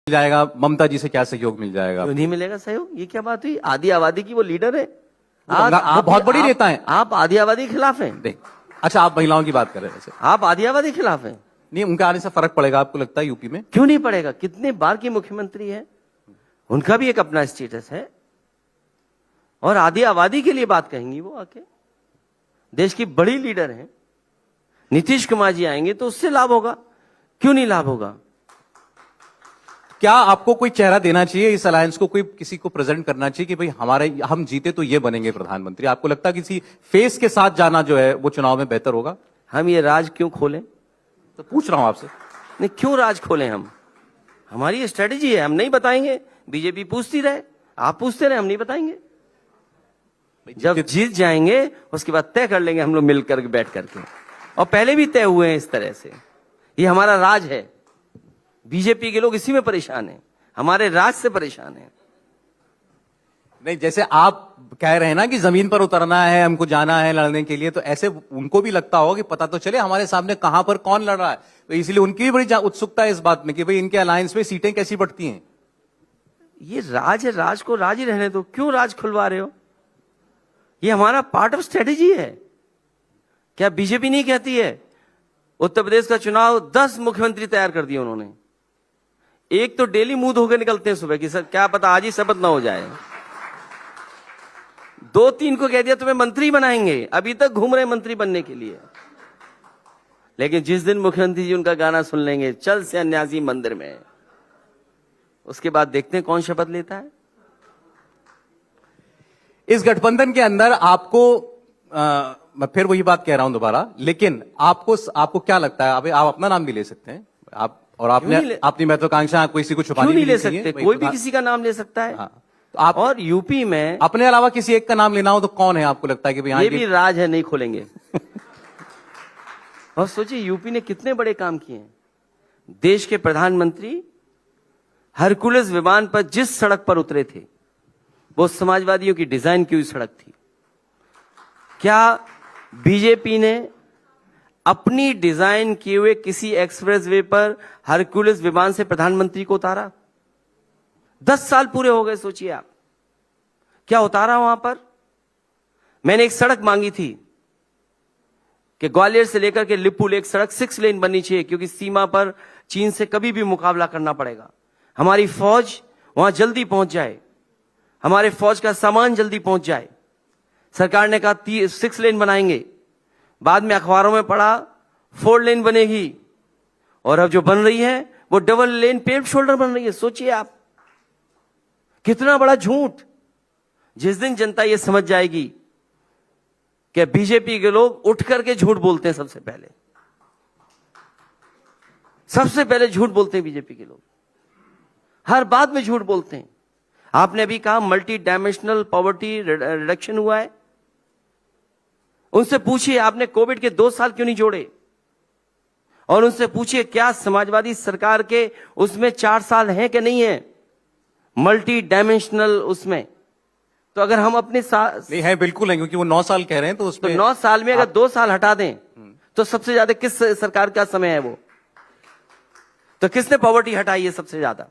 जाएगा, ममता जी से क्या सहयोग मिल जाएगा? क्यों नहीं मिलेगा सहयोग? ये क्या बात हुई? आदि आबादी की वो लीडर है। वो बहुत बड़ी नेता है। आप आदि आबादी के खिलाफ हैं? देख, अच्छा आप महिलाओं की बात कर रहे हैं वैसे। आप आदि आबादी के खिलाफ हैं? नहीं, उनके आने से फर्क पड़ेगा आपको लगता है यूपी में? क्यों नहीं पड़ेगा? कितने बार की मुख्यमंत्री है, उनका भी एक अपना स्टेटस है। और आदि आबादी के लिए बात कहेंगी वो आके? देश की बड़ी लीडर है। नीतीश कुमार जी आएंगे तो उससे लाभ होगा, क्यों नहीं लाभ होगा? क्या आपको कोई चेहरा देना चाहिए इस अलायंस को, कोई किसी को प्रेजेंट करना चाहिए कि भाई हमारे, हम जीते तो ये बनेंगे प्रधानमंत्री? आपको लगता है किसी फेस के साथ जाना जो है वो चुनाव में बेहतर होगा? हम ये राज क्यों खोलें? तो पूछ रहा हूं आपसे। नहीं, क्यों राज खोलें हम? हमारी स्ट्रेटेजी है, हम नहीं बताएंगे। बीजेपी पूछती रहे, आप पूछते रहे, हम नहीं बताएंगे। जब जीत जाएंगे उसके बाद तय कर लेंगे हम लोग मिलकर बैठ करके। और पहले भी तय हुए हैं इस तरह से। ये हमारा राज है। बीजेपी के लोग इसी में परेशान हैं, हमारे राज से परेशान हैं। नहीं, जैसे आप कह रहे हैं ना कि जमीन पर उतरना है, हमको जाना है लड़ने के लिए, तो ऐसे उनको भी लगता होगा कि पता तो चले हमारे सामने कहां पर कौन लड़ रहा है। तो इसलिए उनकी भी बड़ी उत्सुकता है इस बात में कि भाई इनके अलायंस में सीटें कैसी बढ़ती हैं। ये राज है, राज को राज ही रहने दो। क्यों राज खुलवा रहे हो? ये हमारा पार्ट ऑफ स्ट्रेटेजी है। क्या बीजेपी नहीं कहती है? उत्तर प्रदेश का चुनाव 10 मुख्यमंत्री तैयार कर दिए उन्होंने। एक तो डेली मुंह धोकर निकलते हैं सुबह की, सर क्या पता आज ही शपथ ना हो जाए। 2-3 को कह दिया तुम्हें मंत्री बनाएंगे, अभी तक घूम रहे मंत्री बनने के लिए। लेकिन जिस दिन मुख्यमंत्री जी उनका गाना सुन लेंगे, चल सन्यासी मंदिर में, उसके बाद देखते हैं कौन शपथ लेता है। इस गठबंधन के अंदर आपको मैं फिर वही बात कह रहा हूं दोबारा, लेकिन आपको क्या लगता है? अभी आप अपना नाम भी ले सकते हैं, आप और आपने अपनी महत्वाकांक्षा किसी को छुपानी नहीं ले सकते? कोई भी किसी का नाम ले सकता है। हाँ, तो आप और यूपी में अपने अलावा किसी एक का नाम लेना हो तो कौन है आपको लगता है कि भाई ये भी राज है, नहीं खोलेंगे? और सोचिए यूपी ने कितने बड़े काम किए हैं। देश के प्रधानमंत्री हरकुलस विमान पर जिस सड़क पर उतरे थे वो समाजवादियों की डिजाइन की हुई सड़क थी। क्या बीजेपी ने अपनी डिजाइन किए हुए किसी एक्सप्रेसवे पर हरकुलस विमान से प्रधानमंत्री को उतारा? 10 साल पूरे हो गए, सोचिए आप क्या उतारा वहां पर। मैंने एक सड़क मांगी थी कि ग्वालियर से लेकर के लिपुल एक सड़क 6 लेन बननी चाहिए, क्योंकि सीमा पर चीन से कभी भी मुकाबला करना पड़ेगा। हमारी फौज वहां जल्दी पहुंच जाए, हमारे फौज का सामान जल्दी पहुंच जाए। सरकार ने कहा 6 लेन बनाएंगे, बाद में अखबारों में पढ़ा 4 लेन बनेगी, और अब जो बन रही है वो डबल लेन पेव्ड शोल्डर बन रही है। सोचिए आप कितना बड़ा झूठ। जिस दिन जनता ये समझ जाएगी कि बीजेपी के लोग उठ करके झूठ बोलते हैं, सबसे पहले झूठ बोलते हैं बीजेपी के लोग, हर बात में झूठ बोलते हैं। आपने अभी कहा मल्टी डायमेंशनल पॉवर्टी रिडक्शन हुआ है, उनसे पूछिए आपने कोविड के 2 साल क्यों नहीं जोड़े? और उनसे पूछिए क्या समाजवादी सरकार के उसमें 4 साल हैं कि नहीं है मल्टी डायमेंशनल उसमें? तो अगर हम अपने नहीं है, बिल्कुल है, क्योंकि वो 9 साल कह रहे हैं, तो उसमें 9 साल में अगर 2 साल हटा दें तो सबसे ज्यादा किस सरकार का समय है वो? तो किसने पॉवर्टी हटाई है सबसे ज्यादा?